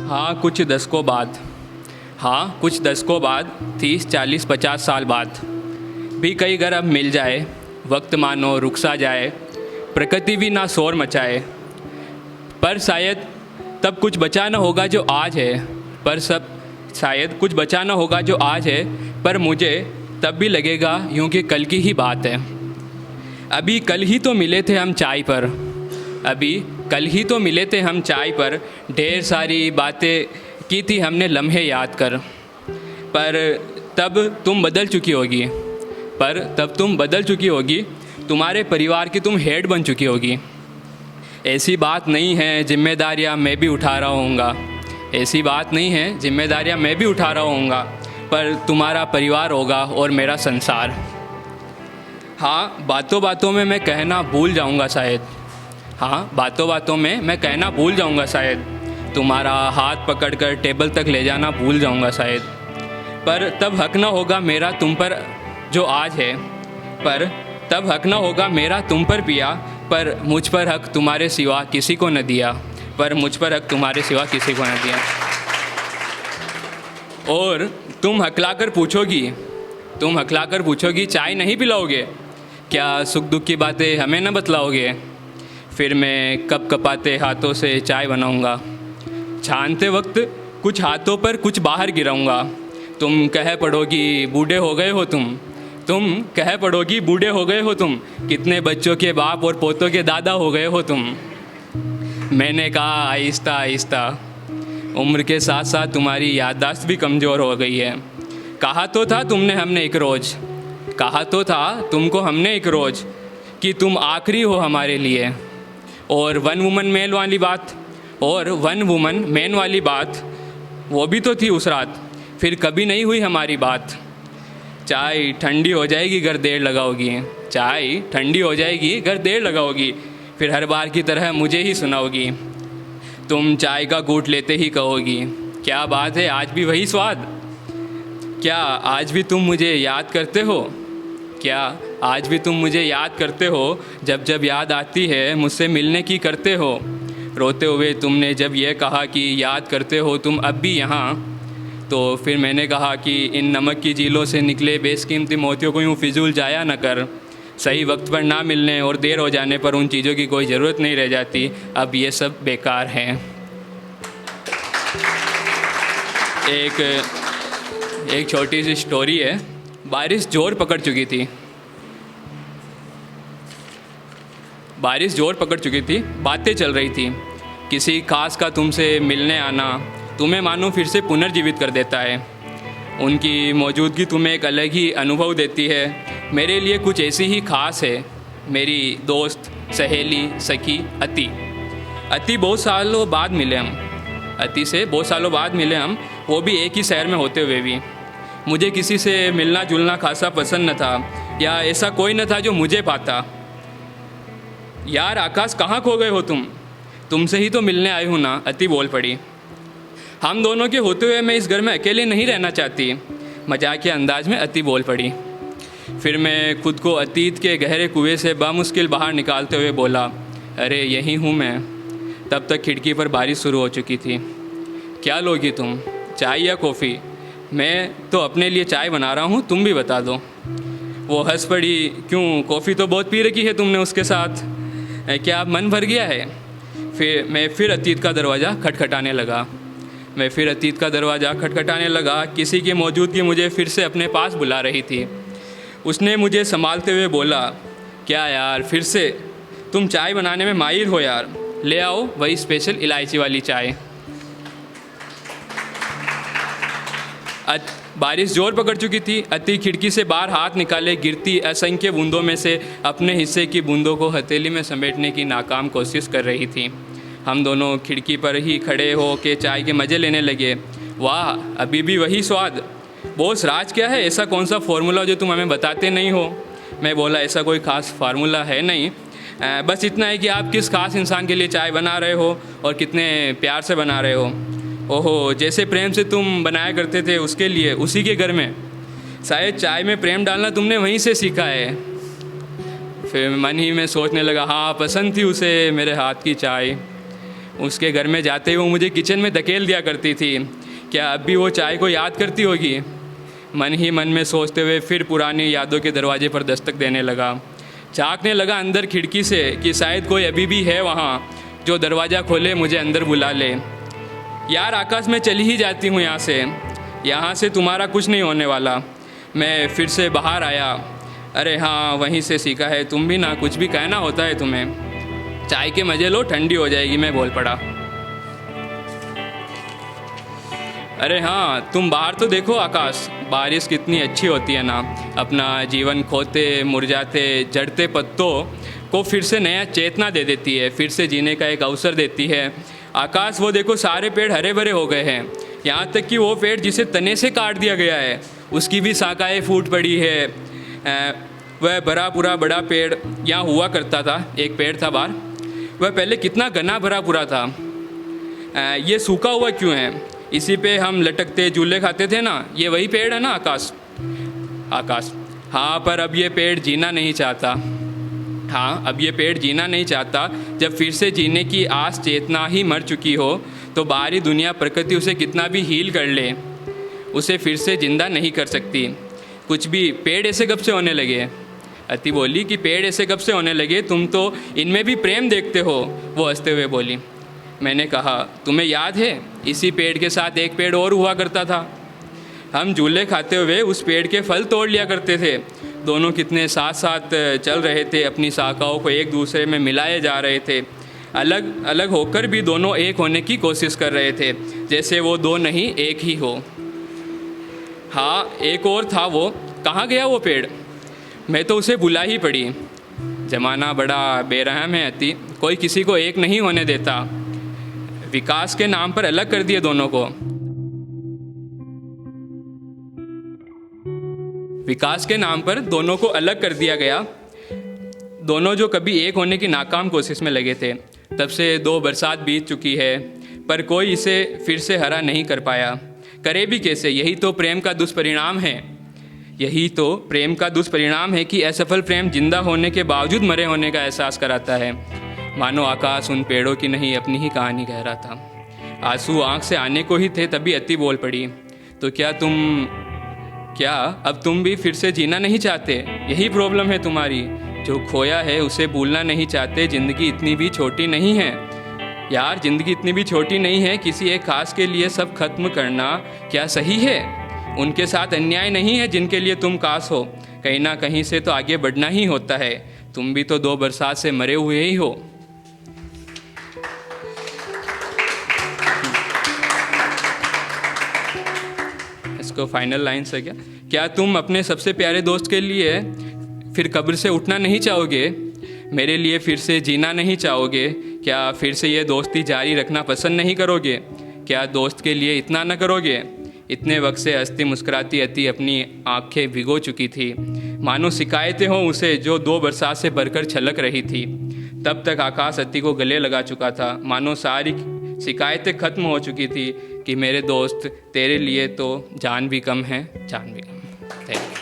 हाँ कुछ दशकों बाद हाँ कुछ दशकों बाद 30 40 50 साल बाद भी कई घर अब मिल जाए, वक्त मानो रुक सा जाए, प्रकृति भी ना शोर मचाए, पर शायद तब कुछ बचा ना होगा जो आज है, शायद कुछ बचा ना होगा जो आज है, पर मुझे तब भी लगेगा यूँ कि कल की ही बात है। अभी कल ही तो मिले थे हम चाय पर, अभी कल ही तो मिले थे हम चाय पर, ढेर सारी बातें की थी हमने लम्हे याद कर, पर तब तुम बदल चुकी होगी, तुम्हारे परिवार की तुम हेड बन चुकी होगी। ऐसी बात नहीं है जिम्मेदारियाँ मैं भी उठा रहा होऊंगा, ऐसी बात नहीं है जिम्मेदारियाँ मैं भी उठा रहा होऊंगा, पर तुम्हारा परिवार होगा और मेरा संसार। हाँ बातों बातों में मैं कहना भूल जाऊंगा शायद, हाँ बातों बातों में मैं कहना भूल जाऊंगा शायद, तुम्हारा हाथ पकड़कर टेबल तक ले जाना भूल जाऊंगा शायद, पर तब हक ना होगा मेरा तुम पर जो आज है, पर तब हक ना होगा मेरा तुम पर पिया, पर मुझ पर हक तुम्हारे सिवा किसी को न दिया, पर मुझ पर हक तुम्हारे सिवा किसी को न दिया। और तुम हकलाकर पूछोगी चाय नहीं पिलाओगे, क्या सुख दुख की बातें हमें न बतलाओगे, फिर मैं कप कपाते हाथों से चाय बनाऊंगा, छानते वक्त कुछ हाथों पर कुछ बाहर गिराऊंगा, तुम कह पड़ोगी बूढ़े हो गए हो तुम, कितने बच्चों के बाप और पोतों के दादा हो गए हो तुम। मैंने कहा आहिस्ता आहिस्ता, उम्र के साथ साथ तुम्हारी याददाश्त भी कमज़ोर हो गई है। कहा तो था तुमको हमने एक रोज़ कि तुम आखिरी हो हमारे लिए, और वन वुमन मैन वाली बात वो भी तो थी उस रात, फिर कभी नहीं हुई हमारी बात। चाय ठंडी हो जाएगी अगर देर लगाओगी, फिर हर बार की तरह मुझे ही सुनाओगी, तुम चाय का घूंट लेते ही कहोगी क्या बात है आज भी वही स्वाद, क्या आज भी तुम मुझे याद करते हो, जब जब याद आती है मुझसे मिलने की करते हो, रोते हुए तुमने जब यह कहा कि याद करते हो तुम अब भी यहाँ, तो फिर मैंने कहा कि इन नमक की झीलों से निकले बेशकीमती मोतियों को यूँ फिजूल जाया न कर, सही वक्त पर ना मिलने और देर हो जाने पर उन चीज़ों की कोई ज़रूरत नहीं रह जाती, अब ये सब बेकार हैं। एक छोटी सी स्टोरी है। बारिश जोर पकड़ चुकी थी, बातें चल रही थी, किसी खास का तुमसे मिलने आना तुम्हें मानो फिर से पुनर्जीवित कर देता है, उनकी मौजूदगी तुम्हें एक अलग ही अनुभव देती है। मेरे लिए कुछ ऐसी ही खास है मेरी दोस्त सहेली सखी अति से बहुत सालों बाद मिले हम, वो भी एक ही शहर में होते हुए भी। मुझे किसी से मिलना जुलना खासा पसंद न था, या ऐसा कोई न था जो मुझे पाता। यार आकाश कहाँ खो गए हो तुमसे ही तो मिलने आई हूँ ना, अति बोल पड़ी। हम दोनों के होते हुए मैं इस घर में अकेले नहीं रहना चाहती, मजाक के अंदाज में अति बोल पड़ी। फिर मैं खुद को अतीत के गहरे कुएं से बामुश्किल बाहर निकालते हुए बोला, अरे यही हूँ मैं। तब तक खिड़की पर बारिश शुरू हो चुकी थी। क्या लोगी तुम, चाय या कॉफ़ी? मैं तो अपने लिए चाय बना रहा हूँ, तुम भी बता दो। वो हंस पड़ी, क्यों, कॉफ़ी तो बहुत पी रखी है तुमने उसके साथ, क्या अब मन भर गया है? मैं फिर अतीत का दरवाज़ा खटखटाने लगा। किसी की मौजूदगी मुझे फिर से अपने पास बुला रही थी। उसने मुझे संभालते हुए बोला, क्या यार फिर से, तुम चाय बनाने में माहिर हो यार, ले आओ वही स्पेशल इलायची वाली चाय। बारिश जोर पकड़ चुकी थी। अति खिड़की से बाहर हाथ निकाले गिरती असंख्य बूंदों में से अपने हिस्से की बूंदों को हथेली में समेटने की नाकाम कोशिश कर रही थी। हम दोनों खिड़की पर ही खड़े हो के चाय के मज़े लेने लगे। वाह, अभी भी वही स्वाद। बॉस, राज क्या है? ऐसा कौन सा फार्मूला जो तुम हमें बताते नहीं हो? मैं बोला, ऐसा कोई ख़ास फार्मूला है नहीं, बस इतना है कि आप किस खास इंसान के लिए चाय बना रहे हो और कितने प्यार से बना रहे हो। ओहो, जैसे प्रेम से तुम बनाया करते थे उसके लिए, उसी के घर में। शायद चाय में प्रेम डालना तुमने वहीं से सीखा है। फिर मन ही में सोचने लगा, हाँ, पसंद थी उसे मेरे हाथ की चाय। उसके घर में जाते ही वो मुझे किचन में धकेल दिया करती थी। क्या अब भी वो चाय को याद करती होगी? मन ही मन में सोचते हुए फिर पुरानी यादों के दरवाजे पर दस्तक देने लगा। झांकने लगा अंदर खिड़की से कि शायद कोई अभी भी है वहाँ जो दरवाज़ा खोले, मुझे अंदर बुला ले। यार आकाश, मैं चली ही जाती हूँ यहाँ से तुम्हारा कुछ नहीं होने वाला। मैं फिर से बाहर आया। अरे हाँ, वहीं से सीखा है, तुम भी ना कुछ भी कहना होता है तुम्हें। चाय के मज़े लो, ठंडी हो जाएगी, मैं बोल पड़ा। अरे हाँ, तुम बाहर तो देखो आकाश, बारिश कितनी अच्छी होती है ना। अपना जीवन खोते मुरझाते झड़ते पत्तों को फिर से नया चेतना दे देती है, फिर से जीने का एक अवसर देती है। आकाश, वो देखो सारे पेड़ हरे भरे हो गए हैं, यहाँ तक कि वो पेड़ जिसे तने से काट दिया गया है उसकी भी शाखाएँ फूट पड़ी है। वह भरा पूरा बड़ा पेड़ यहाँ हुआ करता था, एक पेड़ था बाहर, वह पहले कितना घना भरा पूरा था। ये सूखा हुआ क्यों है? इसी पे हम लटकते झूले खाते थे ना, ये वही पेड़ है ना आकाश? आकाश, हाँ, पर अब ये पेड़ जीना नहीं चाहता। हाँ, अब ये पेड़ जीना नहीं चाहता। जब फिर से जीने की आस चेतना ही मर चुकी हो तो बाहरी दुनिया प्रकृति उसे कितना भी हील कर ले, उसे फिर से जिंदा नहीं कर सकती। कुछ भी पेड़ ऐसे कब से होने लगे? अति बोली कि पेड़ ऐसे कब से होने लगे, तुम तो इनमें भी प्रेम देखते हो। वो हंसते हुए बोली। मैंने कहा, तुम्हें याद है इसी पेड़ के साथ एक पेड़ और हुआ करता था, हम झूले खाते हुए उस पेड़ के फल तोड़ लिया करते थे। दोनों कितने साथ साथ चल रहे थे, अपनी शाखाओं को एक दूसरे में मिलाए जा रहे थे। अलग अलग होकर भी दोनों एक होने की कोशिश कर रहे थे, जैसे वो दो नहीं एक ही हो। हाँ, एक और था, वो कहाँ गया वो पेड़? मैं तो उसे बुला ही पड़ी। जमाना बड़ा बेरहम है अति, कोई किसी को एक नहीं होने देता। विकास के नाम पर अलग कर दिए दोनों को। विकास के नाम पर दोनों को अलग कर दिया गया। दोनों जो कभी एक होने की नाकाम कोशिश में लगे थे, तब से 2 बरसात बीत चुकी है, पर कोई इसे फिर से हरा नहीं कर पाया। करे भी कैसे? यही तो प्रेम का दुष्परिणाम है। यही तो प्रेम का दुष्परिणाम है कि असफल प्रेम जिंदा होने के बावजूद मरे होने का एहसास कराता है। मानो आकाश उन पेड़ों की नहीं अपनी ही कहानी कह रहा था। आंसू आंख से आने को ही थे, तभी अति बोल पड़ी। तो क्या अब तुम भी फिर से जीना नहीं चाहते? यही प्रॉब्लम है तुम्हारी, जो खोया है उसे भूलना नहीं चाहते। ज़िंदगी इतनी भी छोटी नहीं है यार, ज़िंदगी इतनी भी छोटी नहीं है। किसी एक खास के लिए सब खत्म करना क्या सही है? उनके साथ अन्याय नहीं है जिनके लिए तुम कास हो। कहीं ना कहीं से तो आगे बढ़ना ही होता है। तुम भी तो 2 बरसात से मरे हुए ही हो। इसको फाइनल लाइन से क्या तुम अपने सबसे प्यारे दोस्त के लिए फिर कब्र से उठना नहीं चाहोगे? मेरे लिए फिर से जीना नहीं चाहोगे? क्या फिर से ये दोस्ती जारी रखना पसंद नहीं करोगे? क्या दोस्त के लिए इतना न करोगे? इतने वक्त से हंसती मुस्कुराती अति अपनी आंखें भिगो चुकी थी, मानो शिकायतें हों उसे जो 2 बरसात से भरकर छलक रही थी। तब तक आकाश अति को गले लगा चुका था, मानो सारी शिकायतें खत्म हो चुकी थी कि मेरे दोस्त तेरे लिए तो जान भी कम है, जान भी कम। Thank you.